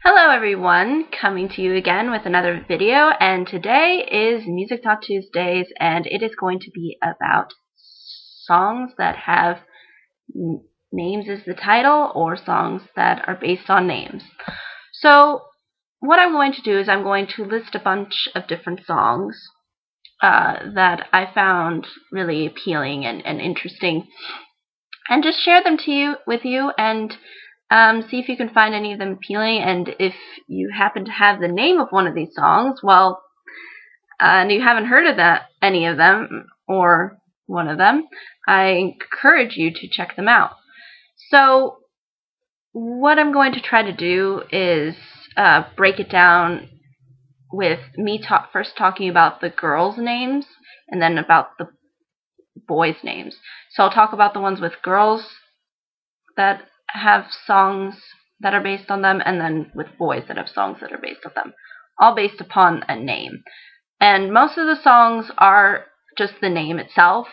Hello everyone, coming to you again with another video, and today is Music Talk Tuesdays, and it is going to be about songs that have names as the title or songs that are based on names. So what I'm going to do is I'm going to list a bunch of different songs that I found really appealing and interesting, and just share them with you and see if you can find any of them appealing. And if you happen to have the name of one of these songs, well, and you haven't heard of any of them or one of them, I encourage you to check them out. So what I'm going to try to do is break it down with me first talking about the girls' names and then about the boys' names. So I'll talk about the ones with girls that have songs that are based on them, and then with boys that have songs that are based on them, all based upon a name. And most of the songs are just the name itself.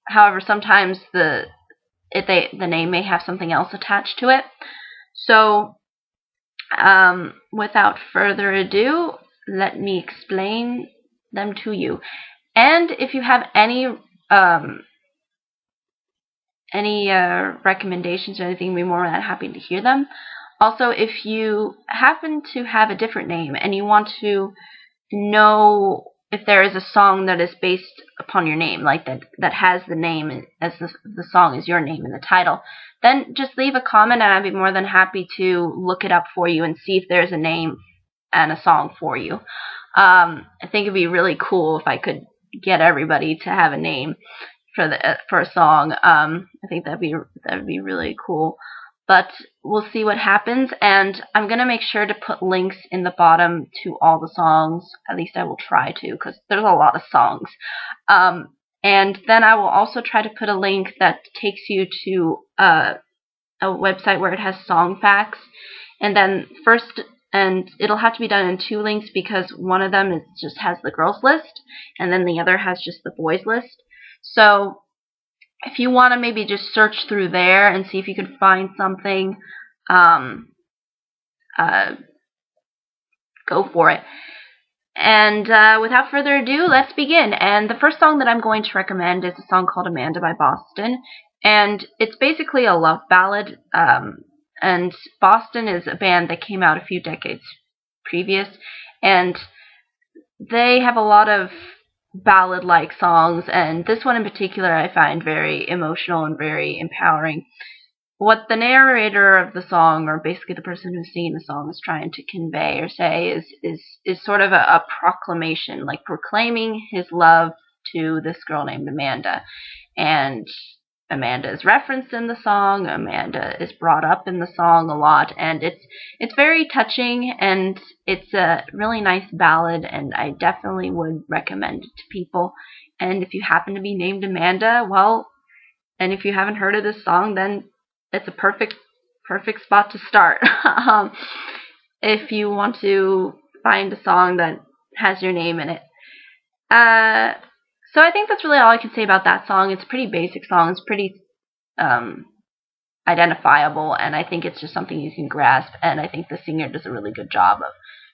However, sometimes the name may have something else attached to it. So without further ado, let me explain them to you. And if you have any recommendations or anything, we'd be more than happy to hear them. Also, if you happen to have a different name and you want to know if there is a song that is based upon your name, like that has the name as the song is your name in the title, then just leave a comment and I'd be more than happy to look it up for you and see if there's a name and a song for you. I think it'd be really cool if I could get everybody to have a name for a song. I think that'd be really cool. But we'll see what happens, and I'm gonna make sure to put links in the bottom to all the songs. At least I will try to, because there's a lot of songs. And then I will also try to put a link that takes you to a website where it has song facts. And then and it'll have to be done in 2 links, because one of them just has the girls list, and then the other has just the boys list. So if you want to maybe just search through there and see if you can find something, go for it. And without further ado, let's begin. And the first song that I'm going to recommend is a song called Amanda by Boston. And it's basically a love ballad. And Boston is a band that came out a few decades previous. And they have a lot of ballad-like songs, and this one in particular I find very emotional and very empowering. What the narrator of the song, or basically the person who's singing the song, is trying to convey or say is sort of a proclamation, like proclaiming his love to this girl named Amanda. And Amanda is referenced in the song, Amanda is brought up in the song a lot, and it's very touching, and it's a really nice ballad, and I definitely would recommend it to people. And if you happen to be named Amanda, well, and if you haven't heard of this song, then it's a perfect spot to start. If you want to find a song that has your name in it. So I think that's really all I can say about that song. It's a pretty basic song. It's pretty identifiable, and I think it's just something you can grasp, and I think the singer does a really good job of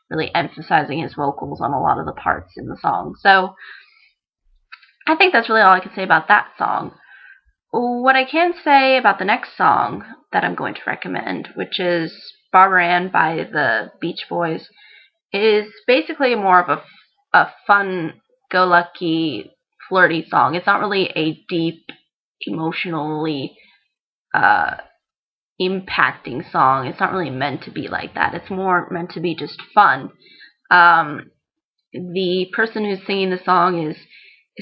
really emphasizing his vocals on a lot of the parts in the song. So I think that's really all I can say about that song. What I can say about the next song that I'm going to recommend, which is Barbara Ann by the Beach Boys, is basically more of a fun-go-lucky, flirty song. It's not really a deep, emotionally impacting song. It's not really meant to be like that. It's more meant to be just fun. The person who's singing the song is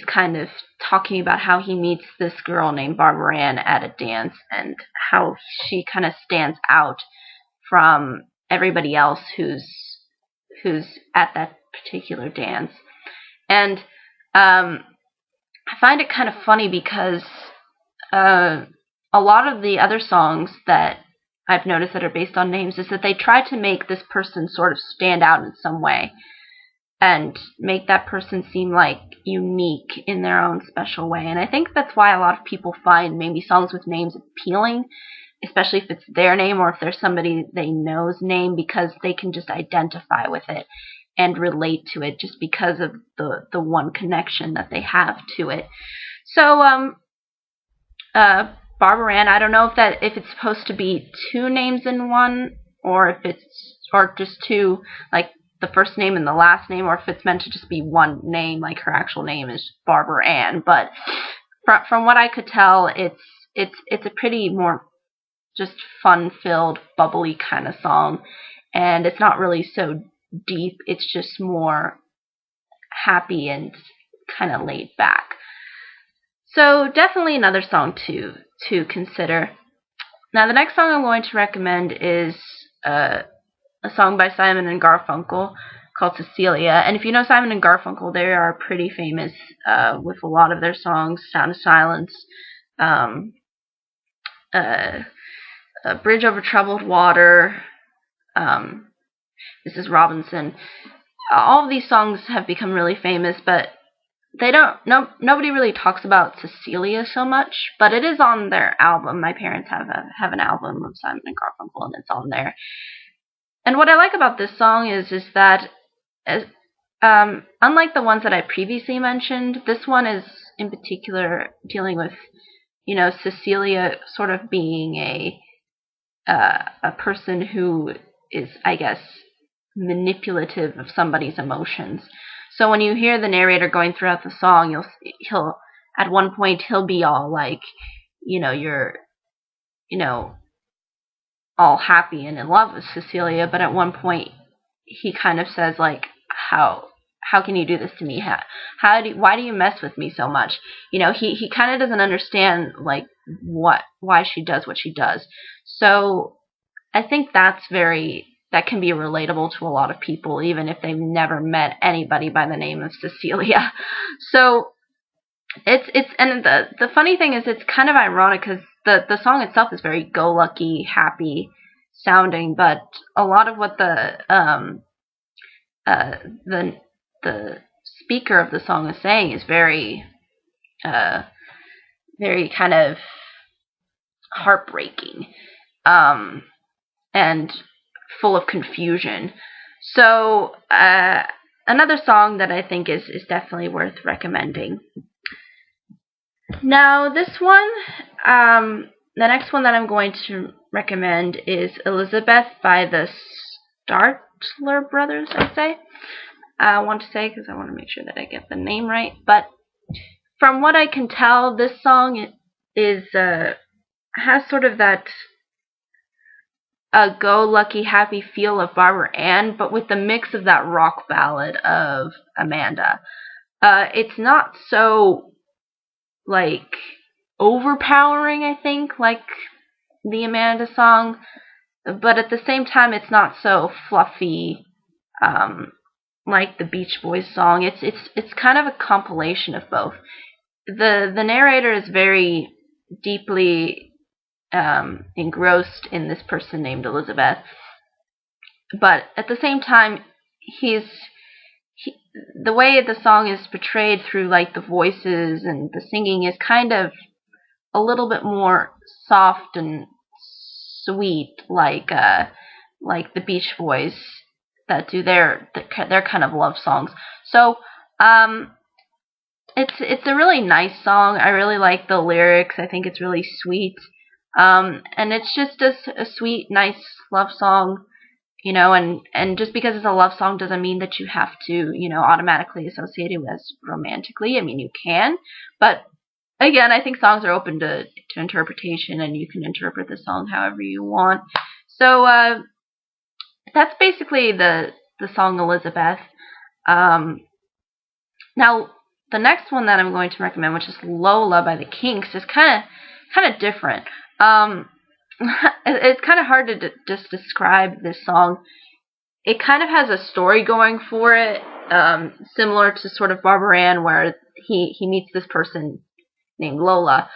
kind of talking about how he meets this girl named Barbara Ann at a dance, and how she kind of stands out from everybody else who's at that particular dance. And I find it kind of funny, because a lot of the other songs that I've noticed that are based on names is that they try to make this person sort of stand out in some way and make that person seem like unique in their own special way. And I think that's why a lot of people find maybe songs with names appealing, especially if it's their name or if there's somebody they know's name, because they can just identify with it and relate to it just because of the one connection that they have to it. So Barbara Ann, I don't know if it's supposed to be two names in one, or if it's just two, like the first name and the last name, or if it's meant to just be one name, like her actual name is Barbara Ann. But from what I could tell, it's a pretty more just fun-filled, bubbly kind of song, and it's not really so deep. It's just more happy and kind of laid back. So definitely another song to consider. Now the next song I'm going to recommend is a song by Simon and Garfunkel called Cecilia. And if you know Simon and Garfunkel, they are pretty famous with a lot of their songs: Sound of Silence, Bridge Over Troubled Water, Mrs. Robinson. All of these songs have become really famous, but nobody really talks about Cecilia so much, but it is on their album. My parents have an album of Simon and Garfunkel, and it's on there. And what I like about this song is that, unlike the ones that I previously mentioned, this one is in particular dealing with, Cecilia sort of being a person who is, I guess, manipulative of somebody's emotions. So when you hear the narrator going throughout the song, he'll at one point he'll be all like, you're, all happy and in love with Cecilia, but at one point he kind of says like, how can you do this to me? Why do you mess with me so much? He kind of doesn't understand like why she does what she does. So I think that can be relatable to a lot of people, even if they've never met anybody by the name of Cecilia. So and the funny thing is, it's kind of ironic because the song itself is very go-lucky, happy sounding, but a lot of what the speaker of the song is saying is very kind of heartbreaking, and full of confusion. So another song that I think is definitely worth recommending. Now this one, the next one that I'm going to recommend is Elizabeth by the Statler Brothers, I want to say, because I want to make sure that I get the name right. But from what I can tell, this song has sort of that go-lucky, happy feel of Barbara Ann, but with the mix of that rock ballad of Amanda. It's not so like overpowering, I think, like the Amanda song, but at the same time, it's not so fluffy like the Beach Boys song. It's kind of a compilation of both. The narrator is very deeply engrossed in this person named Elizabeth, but at the same time, the way the song is portrayed through like the voices and the singing is kind of a little bit more soft and sweet, like the Beach Boys that do their kind of love songs. So it's a really nice song. I really like the lyrics. I think it's really sweet, and it's just a sweet, nice love song. And just because it's a love song doesn't mean that you have to, automatically associate it as romantically. I mean, you can, but again, I think songs are open to interpretation, and you can interpret the song however you want. So that's basically the song Elizabeth. Now, the next one that I'm going to recommend, which is Lola by the Kinks, is kind of different. It's kind of hard to just describe this song. It kind of has a story going for it, similar to sort of Barbara Ann, where he meets this person named Lola,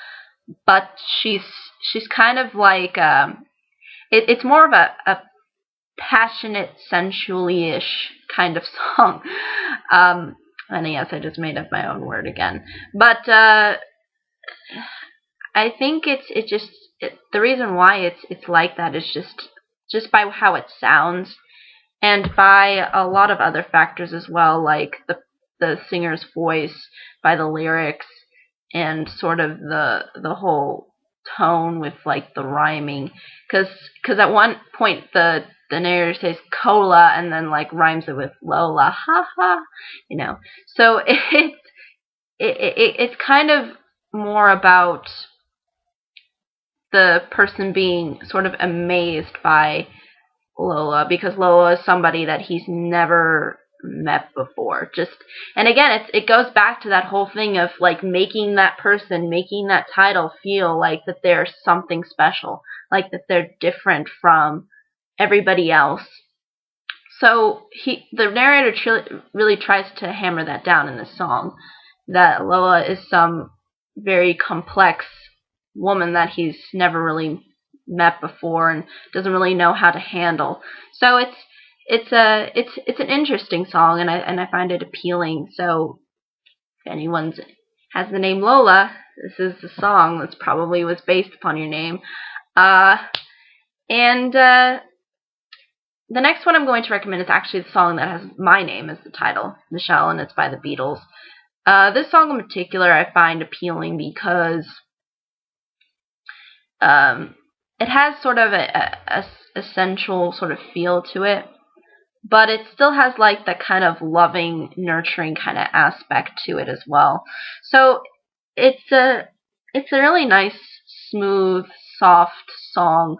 but she's kind of like it's more of a passionate, sensually-ish kind of song. And yes, I just made up my own word again, but I think it just the reason why it's like that is just by how it sounds, and by a lot of other factors as well, like the singer's voice, by the lyrics, and sort of the whole tone with like the rhyming, because at one point the narrator says cola and then like rhymes it with Lola, ha ha, So it's kind of more about the person being sort of amazed by Lola, because Lola is somebody that he's never met before. And again, it goes back to that whole thing of like making that person, making that title feel like that they're something special, like that they're different from everybody else. So the narrator really tries to hammer that down in this song, that Lola is some very complex woman that he's never really met before and doesn't really know how to handle. So it's an interesting song, and I find it appealing. So if anyone has the name Lola, this is the song that's probably was based upon your name. The next one I'm going to recommend is actually the song that has my name as the title, Michelle, and it's by the Beatles. This song in particular I find appealing because it has sort of a sensual sort of feel to it, but it still has like that kind of loving, nurturing kind of aspect to it as well. So it's a really nice, smooth, soft song.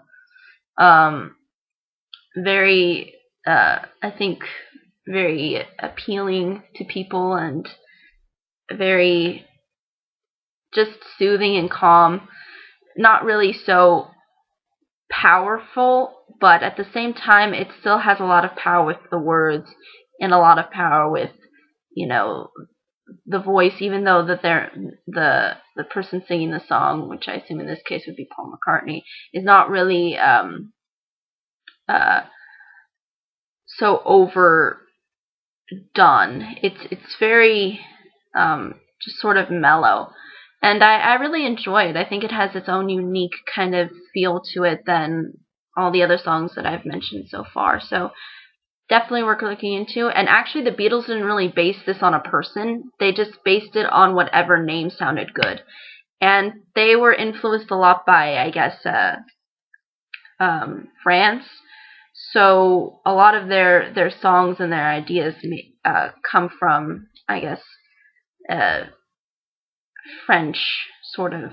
Very, I think, very appealing to people, and very just soothing and calm. Not really so powerful, but at the same time, it still has a lot of power with the words, and a lot of power with, the voice, even though that the person singing the song, which I assume in this case would be Paul McCartney, is not really so overdone. It's very just sort of mellow, and I really enjoy it. I think it has its own unique kind of feel to it than all the other songs that I've mentioned so far. So definitely worth looking into. And actually, the Beatles didn't really base this on a person. They just based it on whatever name sounded good. And they were influenced a lot by, I guess, France. So a lot of their songs and their ideas come from, I guess, French sort of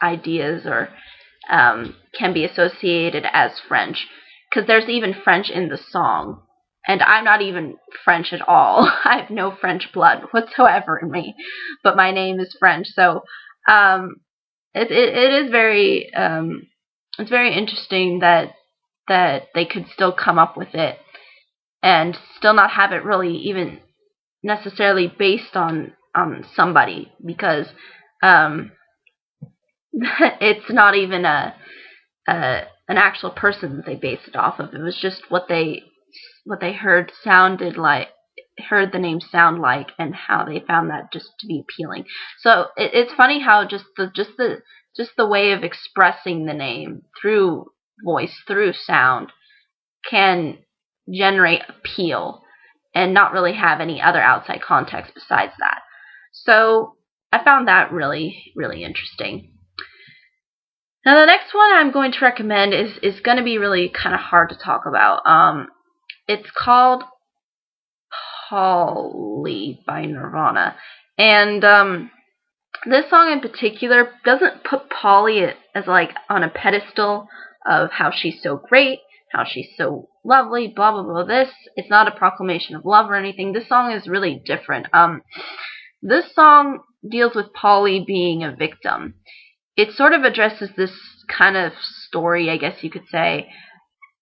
ideas, or can be associated as French, because there's even French in the song, and I'm not even French at all. I have no French blood whatsoever in me, but my name is French, so it is very it's very interesting that they could still come up with it and still not have it really even necessarily based on somebody, because it's not even an actual person that they based it off of. It was just what they heard the name sound like, and how they found that just to be appealing. So it's funny how just the way of expressing the name through voice, through sound, can generate appeal and not really have any other outside context besides that. So I found that really, really interesting. Now the next one I'm going to recommend is going to be really kind of hard to talk about. It's called Polly by Nirvana. And this song in particular doesn't put Polly as like on a pedestal of how she's so great, how she's so lovely, blah, blah, blah. It's not a proclamation of love or anything. This song is really different. This song deals with Polly being a victim. It sort of addresses this kind of story, I guess you could say,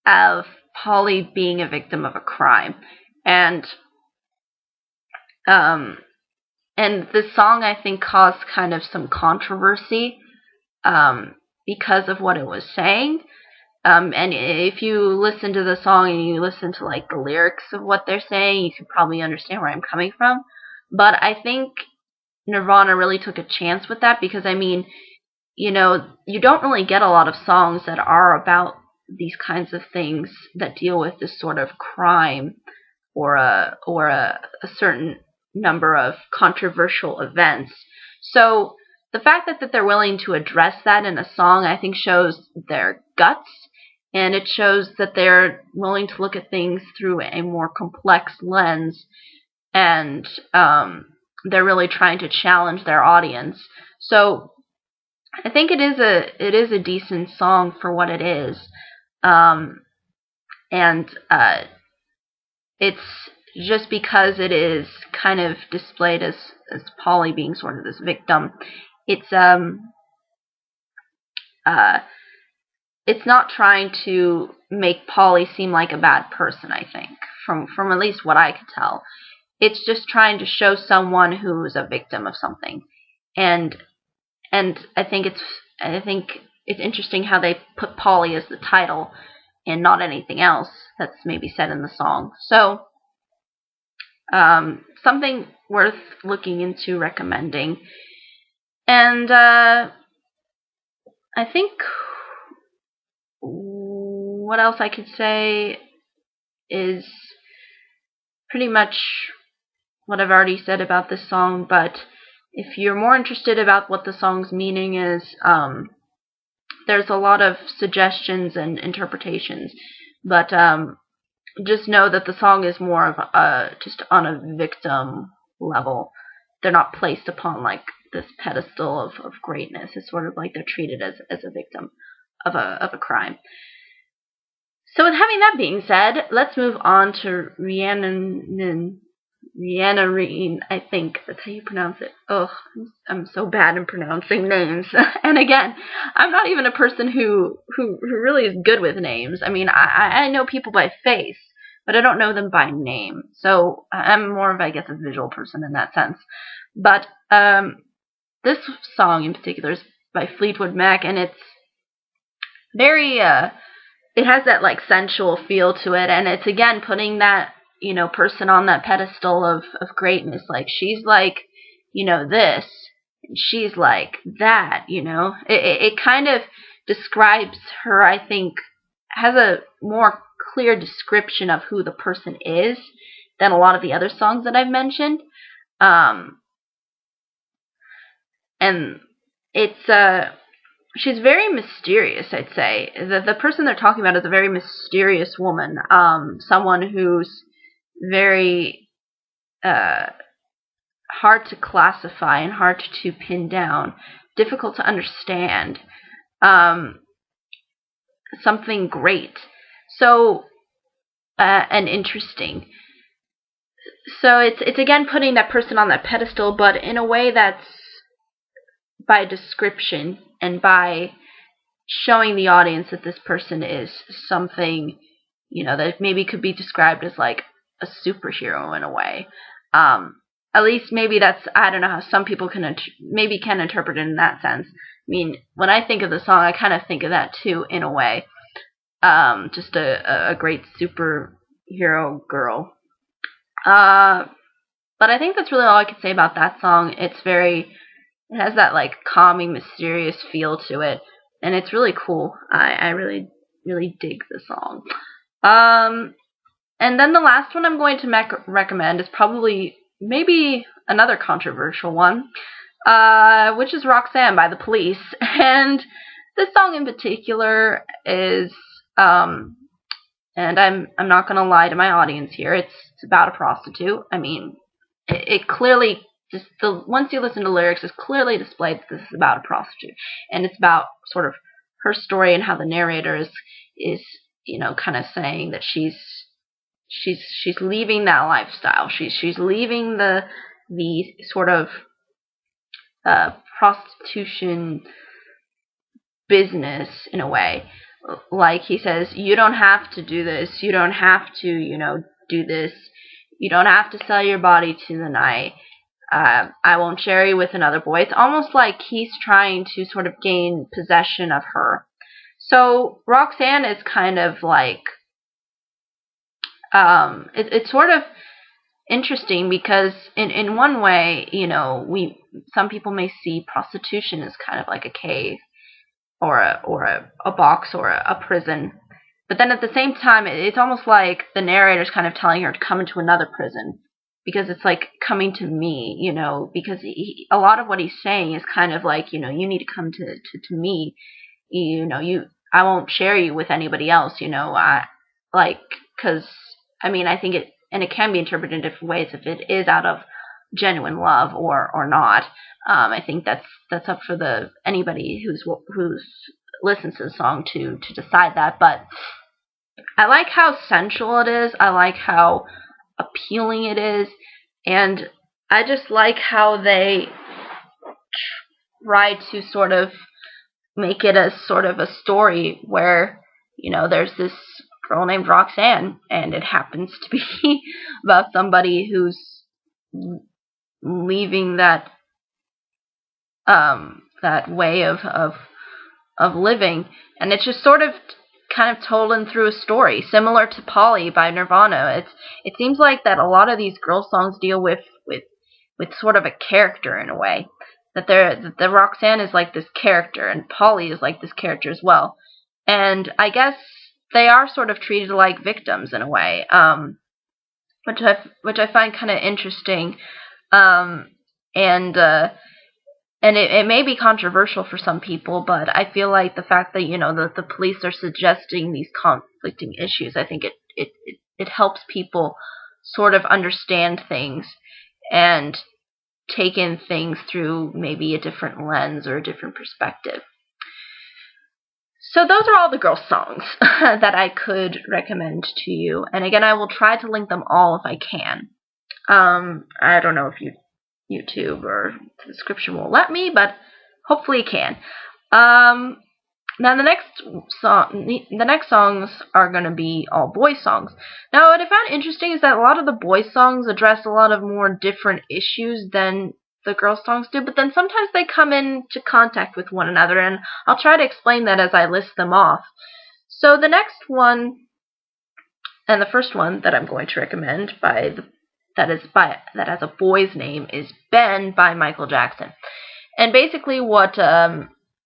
of Polly being a victim of a crime. And this song, I think, caused kind of some controversy because of what it was saying. And if you listen to the song and you listen to like the lyrics of what they're saying, you can probably understand where I'm coming from. But I think Nirvana really took a chance with that, because I mean, you know, you don't really get a lot of songs that are about these kinds of things that deal with this sort of crime or a certain number of controversial events. So the fact that they're willing to address that in a song, I think, shows their guts, and it shows that they're willing to look at things through a more complex lens, and they're really trying to challenge their audience. So I think it is a decent song for what it is, and it's just because it is kind of displayed as Polly being sort of this victim. It's not trying to make Polly seem like a bad person. I think from at least what I could tell, it's just trying to show someone who's a victim of something, and I think it's interesting how they put Polly as the title and not anything else that's maybe said in the song. So something worth looking into, recommending. And I think what else I could say is pretty much what I've already said about this song, but if you're more interested about what the song's meaning is, there's a lot of suggestions and interpretations, but just know that the song is more of just on a victim level. They're not placed upon like this pedestal of greatness. It's sort of like they're treated as a victim of a crime. So with having that being said, let's move on to Rhiannon, I think that's how you pronounce it. Oh, I'm so bad in pronouncing names. And again, I'm not even a person who really is good with names. I mean, I know people by face, but I don't know them by name. So I'm more of, I guess, a visual person in that sense. But this song in particular is by Fleetwood Mac, and it's very, it has that like sensual feel to it, and it's again putting that, you know, person on that pedestal of greatness. Like, she's like, you know, this, and she's like that, you know. It kind of describes her, I think, has a more clear description of who the person is than a lot of the other songs that I've mentioned. And it's, she's very mysterious, I'd say. The person they're talking about is a very mysterious woman, someone who's very hard to classify and hard to pin down, difficult to understand, something great, so and interesting. So it's again putting that person on that pedestal, but in a way that's by description and by showing the audience that this person is something, you know, that maybe could be described as like a superhero in a way. At least maybe that's, I don't know how some people can interpret it in that sense. I mean, when I think of the song, I kind of think of that too, in a way. Just a great superhero girl. But I think that's really all I could say about that song. It has that like calming, mysterious feel to it, and it's really cool. I really, really dig the song. And then the last one I'm going to recommend is probably maybe another controversial one, which is Roxanne by the Police. And this song in particular is, and I'm not going to lie to my audience here, it's about a prostitute. I mean, it clearly, just once you listen to lyrics, it's clearly displayed that this is about a prostitute, and it's about sort of her story and how the narrator is you know, kind of saying that she's leaving that lifestyle. She's leaving the sort of prostitution business in a way. Like he says, you don't have to do this. You don't have to, you know, do this. You don't have to sell your body to the night. I won't share you with another boy. It's almost like he's trying to sort of gain possession of her. So Roxanne is kind of like, it's sort of interesting because in one way, some people may see prostitution as kind of like a cave or a box or a prison. But then at the same time, it's almost like the narrator's kind of telling her to come into another prison, because it's like coming to me, because a lot of what he's saying is kind of like, you need to come to me, I won't share you with anybody else, because, I think it can be interpreted in different ways if it is out of genuine love or not. I think that's up for anybody who's listens to the song to decide that. But I like how sensual it is. I like how appealing it is, and I just like how they try to sort of make it as sort of a story where, there's this girl named Roxanne, and it happens to be about somebody who's leaving that way of living, and it's just sort of kind of told in through a story, similar to Polly by Nirvana. It seems like that a lot of these girl songs deal with sort of a character in a way. That the Roxanne is like this character, and Polly is like this character as well. And I guess they are sort of treated like victims in a way, which I find kind of interesting. And it may be controversial for some people, but I feel like the fact that, that the police are suggesting these conflicting issues, I think it helps people sort of understand things and take in things through maybe a different lens or a different perspective. So those are all the girl songs that I could recommend to you. And again, I will try to link them all if I can. I don't know if YouTube or the description will let me, but hopefully it can. Now the next songs are going to be all boy songs. Now what I found interesting is that a lot of the boy songs address a lot of more different issues than the girl songs do, but then sometimes they come into contact with one another, and I'll try to explain that as I list them off. So the next one, and the first one that I'm going to recommend that has a boy's name, is Ben by Michael Jackson. And basically what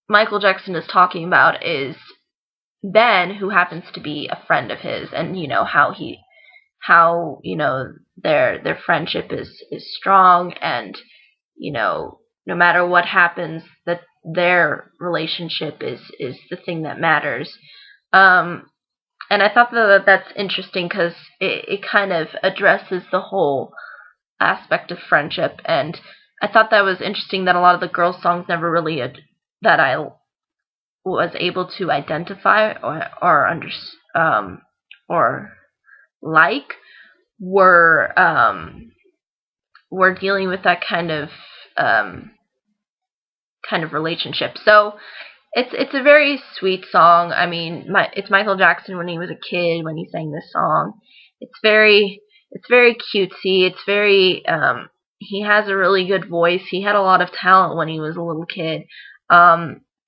Michael Jackson is talking about is Ben, who happens to be a friend of his, and how their friendship is strong, and no matter what happens, that their relationship is the thing that matters. And I thought that's interesting because it kind of addresses the whole aspect of friendship, and I thought that was interesting that a lot of the girls' songs never really that I was able to identify or like were dealing with that kind of relationship. So it's a very sweet song. It's Michael Jackson when he was a kid when he sang this song. It's very cutesy. It's very he has a really good voice. He had a lot of talent when he was a little kid.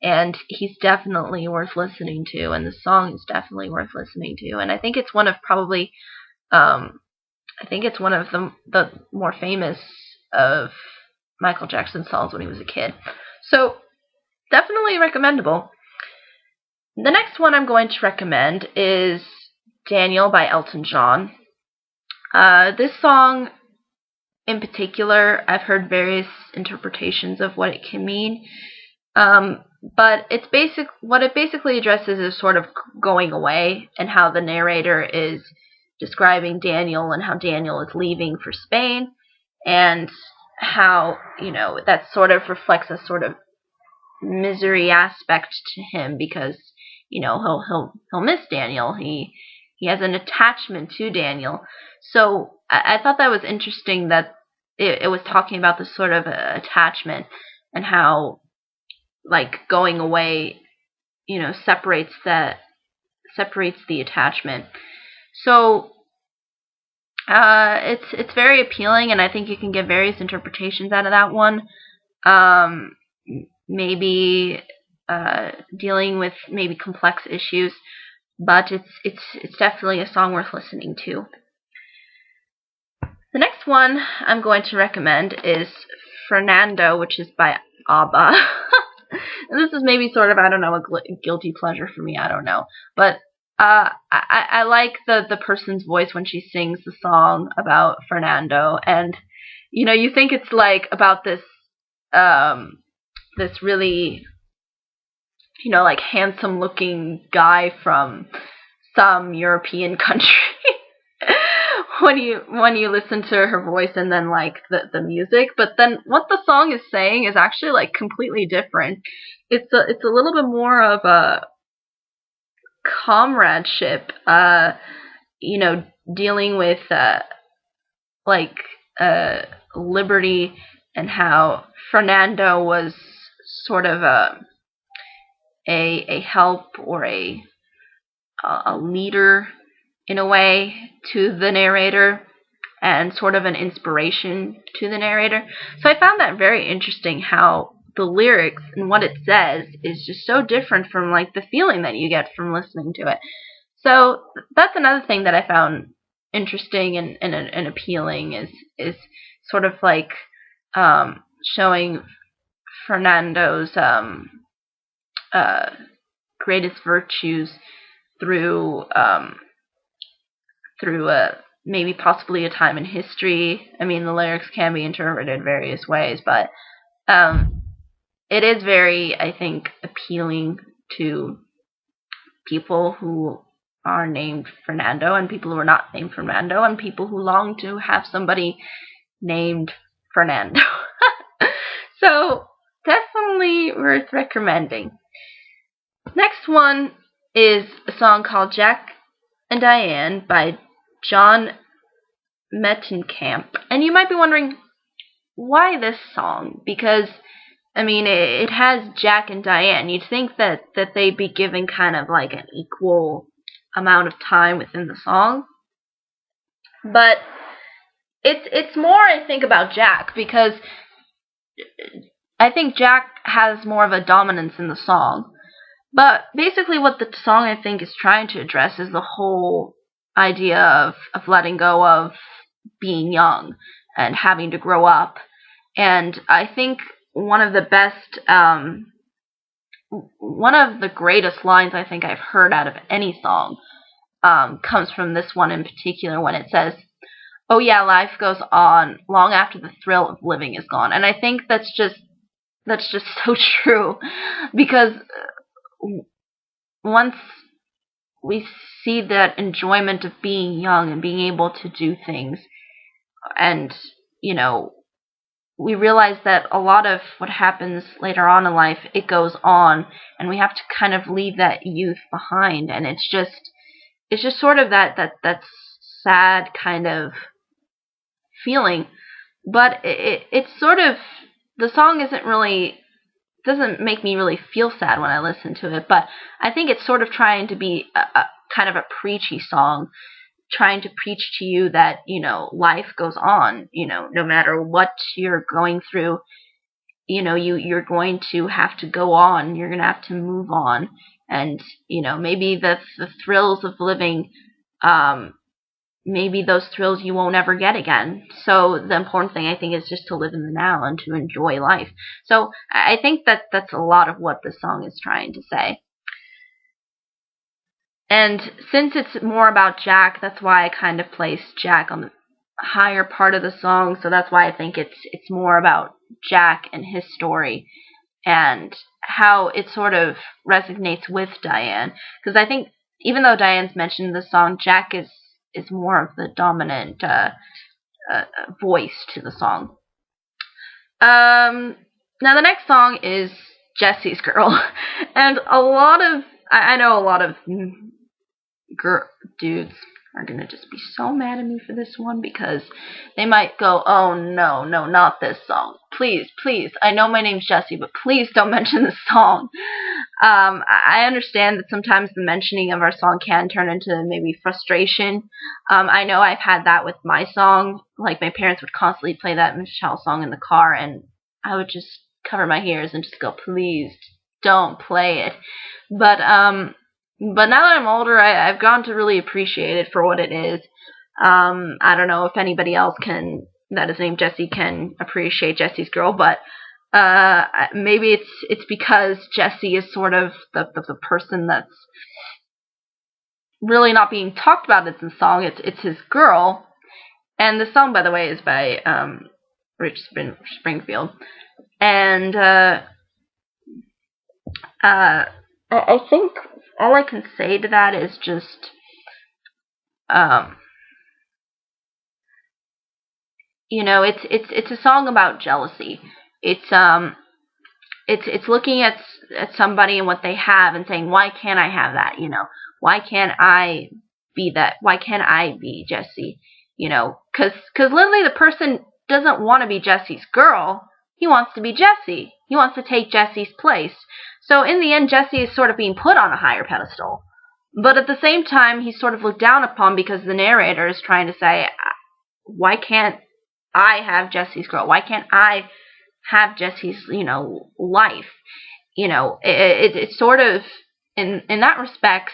And he's definitely worth listening to, and the song is definitely worth listening to. And I think it's one of the more famous of Michael Jackson's songs when he was a kid. So definitely recommendable. The next one I'm going to recommend is Daniel by Elton John. This song in particular, I've heard various interpretations of what it can mean. But what it basically addresses is sort of going away, and how the narrator is describing Daniel and how Daniel is leaving for Spain, and how, that sort of reflects a sort of misery aspect to him, because, he'll miss Daniel. He has an attachment to Daniel. So I thought that was interesting that it was talking about this sort of attachment, and how, like, going away, separates the attachment. So it's very appealing, and I think you can get various interpretations out of that one. Maybe dealing with maybe complex issues, but it's definitely a song worth listening to. The next one I'm going to recommend is Fernando, which is by ABBA. And this is maybe sort of, I don't know, a guilty pleasure for me, I don't know. But I like the person's voice when she sings the song about Fernando. And, you know, you think it's like about this, this really, you know, like handsome looking guy from some European country. when you listen to her voice and then like the music, but then what the song is saying is actually like completely different. It's a little bit more of a comradeship, you know, dealing with like liberty, and how Fernando was sort of a help, or a leader in a way to the narrator, and sort of an inspiration to the narrator. So I found that very interesting, how the lyrics and what it says is just so different from like the feeling that you get from listening to it. So that's another thing that I found interesting and appealing, is sort of like showing Fernando's greatest virtues through maybe possibly a time in history. I mean, the lyrics can be interpreted various ways, but it is very, I think, appealing to people who are named Fernando, and people who are not named Fernando, and people who long to have somebody named Fernando. So, definitely worth recommending. Next one is a song called Jack and Diane by Don Mellencamp. And you might be wondering, why this song? Because, I mean, it has Jack and Diane. You'd think that they'd be given kind of like an equal amount of time within the song. But it's more, I think, about Jack, because I think Jack has more of a dominance in the song. But basically what the song, I think, is trying to address is the whole idea of letting go of being young and having to grow up. And I think one of the best, one of the greatest lines I think I've heard out of any song comes from this one in particular, when it says, "Oh yeah, life goes on long after the thrill of living is gone." And I think that's just so true, because once we see that enjoyment of being young and being able to do things, and, you know, we realize that a lot of what happens later on in life, it goes on, and we have to kind of leave that youth behind. And it's just sort of that sad kind of feeling. But it's sort of, the song doesn't make me really feel sad when I listen to it, but I think it's sort of trying to be a kind of a preachy song, trying to preach to you that, you know, life goes on, you know, no matter what you're going through, you know, you're going to have to go on, you're going to have to move on. And, you know, maybe the thrills of living, maybe those thrills you won't ever get again. So the important thing, I think, is just to live in the now and to enjoy life. So I think that's a lot of what the song is trying to say. And since it's more about Jack, that's why I kind of placed Jack on the higher part of the song. So that's why I think it's more about Jack and his story, and how it sort of resonates with Diane. Because I think even though Diane's mentioned in the song, Jack is more of the dominant voice to the song. Now the next song is Jesse's Girl. And I know a lot of dudes are going to just be so mad at me for this one, because they might go, "Oh no, not this song. Please, I know my name's Jesse, but please don't mention this song." I understand that sometimes the mentioning of our song can turn into maybe frustration. I know I've had that with my song. Like, my parents would constantly play that Michelle song in the car, and I would just cover my ears and just go, "Please don't play it." But now that I'm older, I've gone to really appreciate it for what it is. I don't know if anybody else that is named Jessie can appreciate Jesse's Girl, but maybe it's because Jessie is sort of the person that's really not being talked about in the song. It's his girl, and the song, by the way, is by Rich Springfield, and I think all I can say to that is just it's a song about jealousy. It's looking at somebody and what they have and saying, why can't I have that? Why can't I be that? Why can't I be Jessie? Because literally the person doesn't want to be Jesse's girl. He wants to be Jessie. He wants to take Jesse's place. So in the end, Jessie is sort of being put on a higher pedestal. But at the same time, he's sort of looked down upon because the narrator is trying to say, why can't I have Jesse's girl? Why can't I have Jesse's, life? It's sort of, in that respects,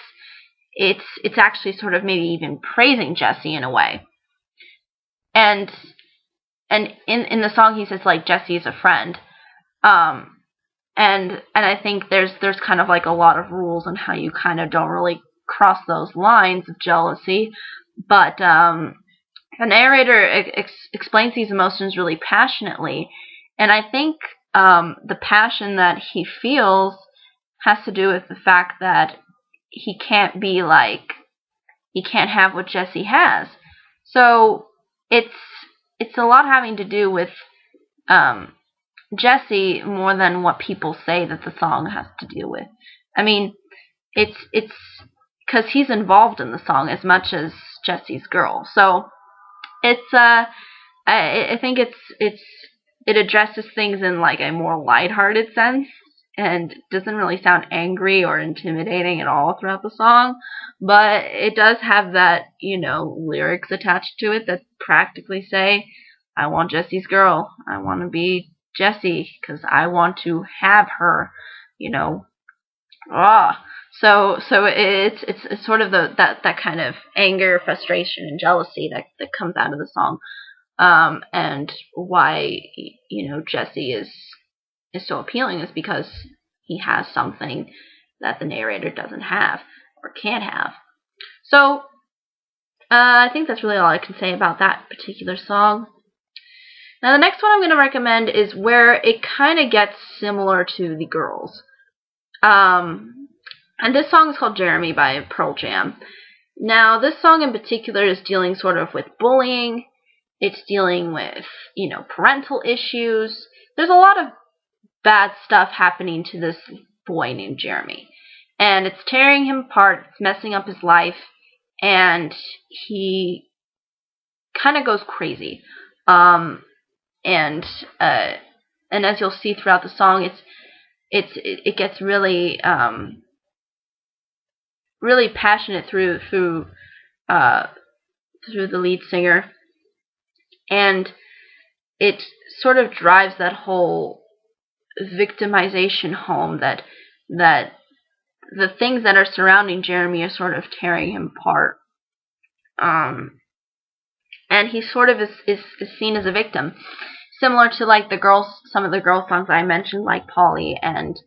it's actually sort of maybe even praising Jessie in a way. And in the song he says, like, Jessie is a friend. And I think there's kind of like a lot of rules on how you kind of don't really cross those lines of jealousy. But the narrator explains these emotions really passionately. And I think the passion that he feels has to do with the fact that he can't have what Jessie has. So it's a lot having to do with Jessie more than what people say that the song has to do with. I mean, it's because he's involved in the song as much as Jesse's girl. So it's I think it addresses things in like a more lighthearted sense and doesn't really sound angry or intimidating at all throughout the song, but it does have that, lyrics attached to it that practically say, I want Jesse's girl. I want to be Jessie because I want to have her, So it's sort of that kind of anger, frustration, and jealousy that comes out of the song, and why Jessie is so appealing is because he has something that the narrator doesn't have or can't have. So I think that's really all I can say about that particular song. Now the next one I'm going to recommend is where it kind of gets similar to The Girls. And this song is called Jeremy by Pearl Jam. Now, this song in particular is dealing sort of with bullying. It's dealing with, parental issues. There's a lot of bad stuff happening to this boy named Jeremy. And it's tearing him apart. It's messing up his life. And he kind of goes crazy. And as you'll see throughout the song, it gets really really passionate through the lead singer, and it sort of drives that whole victimization home that the things that are surrounding Jeremy are sort of tearing him apart, and he sort of is seen as a victim, similar to like some of the girl songs I mentioned, like Polly and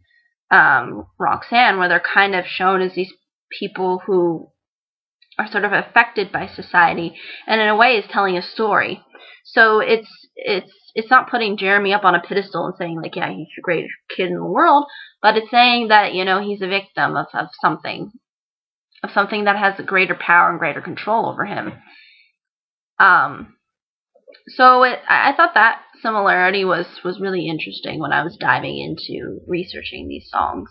Roxanne, where they're kind of shown as these people who are sort of affected by society, and in a way is telling a story. So it's not putting Jeremy up on a pedestal and saying like, yeah, he's the greatest kid in the world, but it's saying that he's a victim of something that has a greater power and greater control over him. So I thought that similarity was really interesting when I was diving into researching these songs.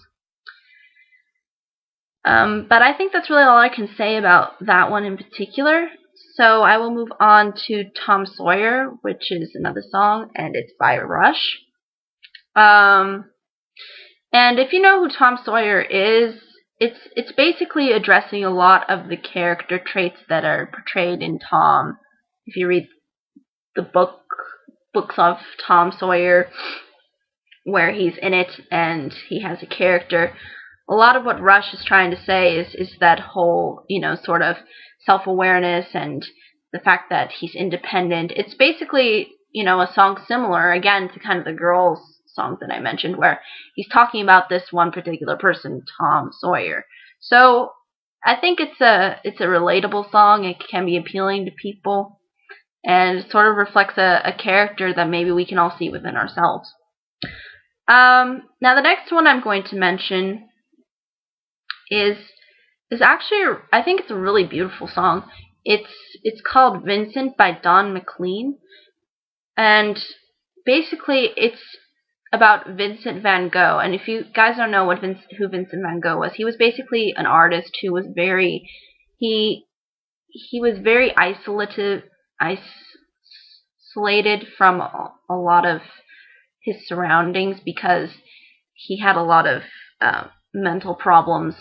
But I think that's really all I can say about that one in particular. So I will move on to Tom Sawyer, which is another song, and it's by Rush. And if you know who Tom Sawyer is, it's basically addressing a lot of the character traits that are portrayed in Tom. If you read the books of Tom Sawyer, where he's in it and he has a character, a lot of what Rush is trying to say is that whole, sort of self-awareness and the fact that he's independent. It's basically, a song similar, again, to kind of the girls' songs that I mentioned, where he's talking about this one particular person, Tom Sawyer. So I think it's a relatable song. It can be appealing to people, and it sort of reflects a character that maybe we can all see within ourselves. Now the next one I'm going to mention is actually, I think it's a really beautiful song. It's called Vincent by Don McLean, and basically it's about Vincent van Gogh. And if you guys don't know who Vincent van Gogh was, he was basically an artist who was he was very isolated from a lot of his surroundings because he had a lot of mental problems.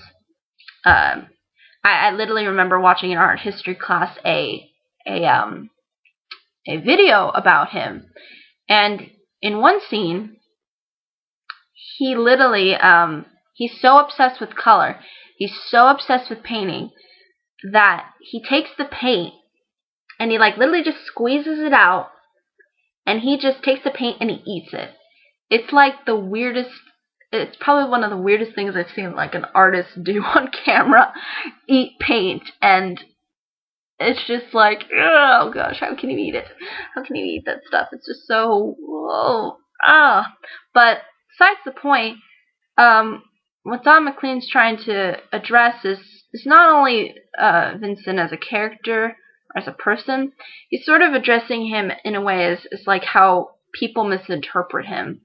I literally remember watching in art history class a video about him, and in one scene, he literally he's so obsessed with color, he's so obsessed with painting that he takes the paint and he literally just squeezes it out, and he just takes the paint and he eats it. It's the weirdest. It's probably one of the weirdest things I've seen an artist do on camera, eat paint, and it's just oh gosh, how can you eat it? How can you eat that stuff? It's just so, whoa, But besides the point, what Don McLean's trying to address is not only Vincent as a character, or as a person, he's sort of addressing him in a way as how people misinterpret him.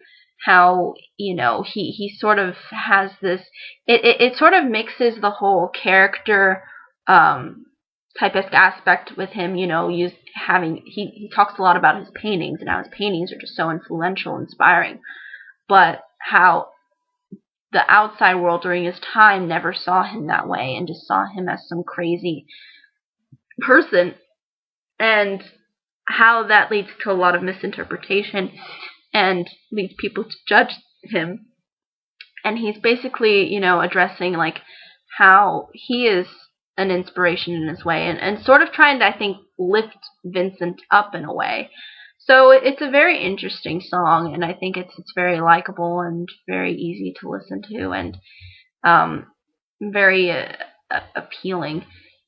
How, he sort of has this, it sort of mixes the whole character typesque aspect with him, he talks a lot about his paintings and how his paintings are just so influential, inspiring, but how the outside world during his time never saw him that way and just saw him as some crazy person, and how that leads to a lot of misinterpretation and leads people to judge him. And he's basically, addressing how he is an inspiration in his way, and sort of trying to, I think, lift Vincent up in a way. So it's a very interesting song, and I think it's very likable and very easy to listen to, and very appealing.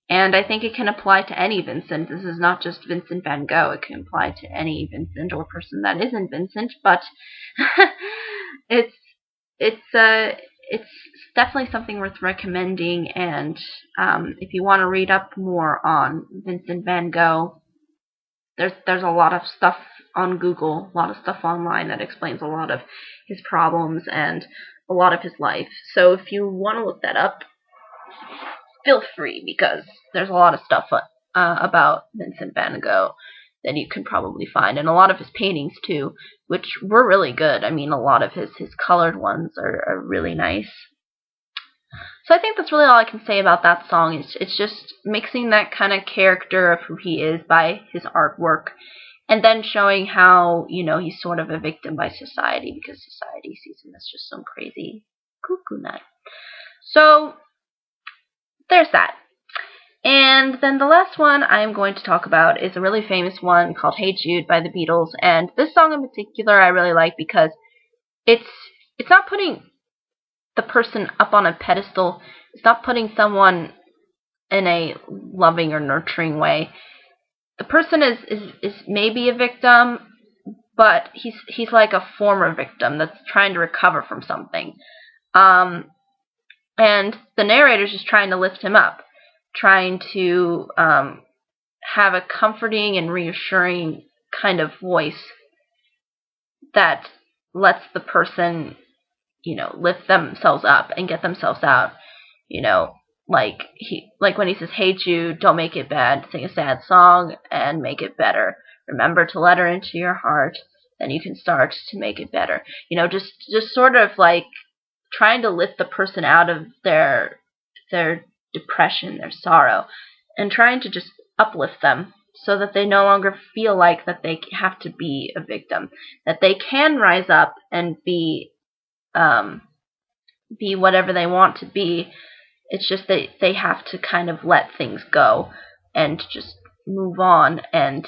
And I think it can apply to any Vincent. This is not just Vincent van Gogh. It can apply to any Vincent or person that isn't Vincent. But it's definitely something worth recommending. And if you want to read up more on Vincent van Gogh, there's a lot of stuff on Google, a lot of stuff online that explains a lot of his problems and a lot of his life. So if you want to look that up, feel free, because there's a lot of stuff about Vincent van Gogh that you can probably find, and a lot of his paintings too, which were really good. I mean, a lot of his colored ones are really nice. So I think that's really all I can say about that song. It's just mixing that kind of character of who he is by his artwork, and then showing how, he's sort of a victim by society, because society sees him as just some crazy cuckoo nut. So there's that. And then the last one I'm going to talk about is a really famous one called Hey Jude by the Beatles. And this song in particular I really like because it's not putting the person up on a pedestal. It's not putting someone in a loving or nurturing way. The person is maybe a victim, but he's like a former victim that's trying to recover from something. And the narrator's just trying to lift him up, trying to have a comforting and reassuring kind of voice that lets the person, lift themselves up and get themselves out. Like when he says, "Hey Jude, don't make it bad. Sing a sad song and make it better. Remember to let her into your heart. Then you can start to make it better." Just sort of trying to lift the person out of their depression, their sorrow, and trying to just uplift them so that they no longer feel like that they have to be a victim, that they can rise up and be whatever they want to be. It's just that they have to kind of let things go and just move on and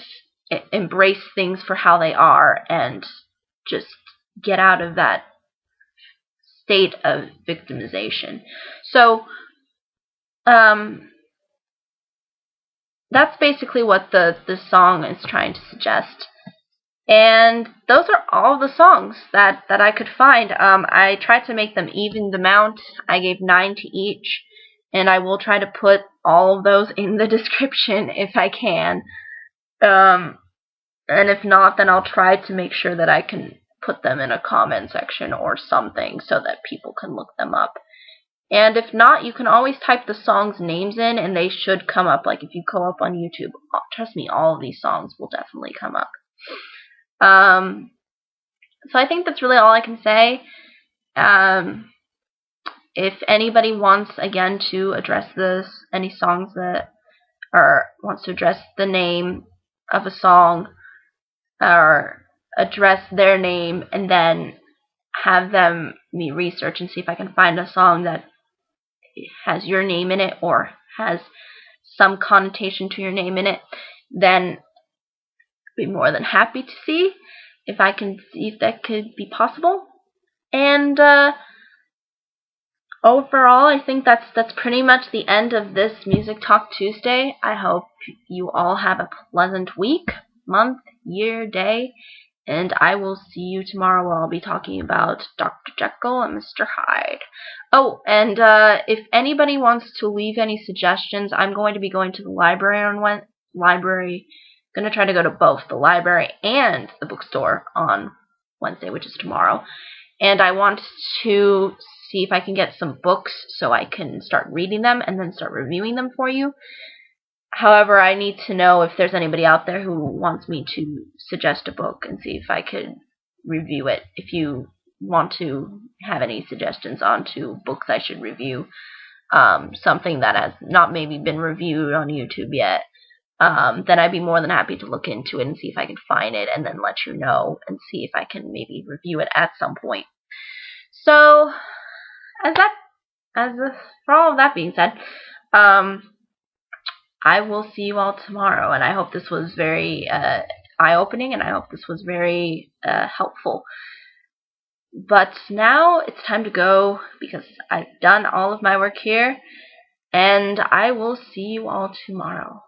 embrace things for how they are and just get out of that state of victimization. So that's basically what the song is trying to suggest. And those are all the songs that I could find. I tried to make them even amount. I gave 9 to each, and I will try to put all of those in the description if I can. And if not, then I'll try to make sure that I can put them in a comment section or something so that people can look them up. And if not, you can always type the songs' names in, and they should come up. Like, if you go up on YouTube, trust me, all of these songs will definitely come up. So I think that's really all I can say. If anybody wants, again, to address any songs that, or wants to address the name of a song, or address their name, and then have me research and see if I can find a song that has your name in it, or has some connotation to your name in it, then I'd be more than happy to see if I can see if that could be possible. And overall, I think that's pretty much the end of this Music Talk Tuesday. I hope you all have a pleasant week, month, year, day, and I will see you tomorrow where I'll be talking about Dr. Jekyll and Mr. Hyde. Oh, and if anybody wants to leave any suggestions, I'm going to be going to the library on going to try to go to both the library and the bookstore on Wednesday, which is tomorrow. And I want to see if I can get some books so I can start reading them and then start reviewing them for you. However, I need to know if there's anybody out there who wants me to suggest a book and see if I could review it. If you want to have any suggestions on to books I should review, something that has not maybe been reviewed on YouTube yet, then I'd be more than happy to look into it and see if I can find it and then let you know and see if I can maybe review it at some point. So, for all of that being said, I will see you all tomorrow, and I hope this was very eye-opening, and I hope this was very helpful. But now it's time to go because I've done all of my work here, and I will see you all tomorrow.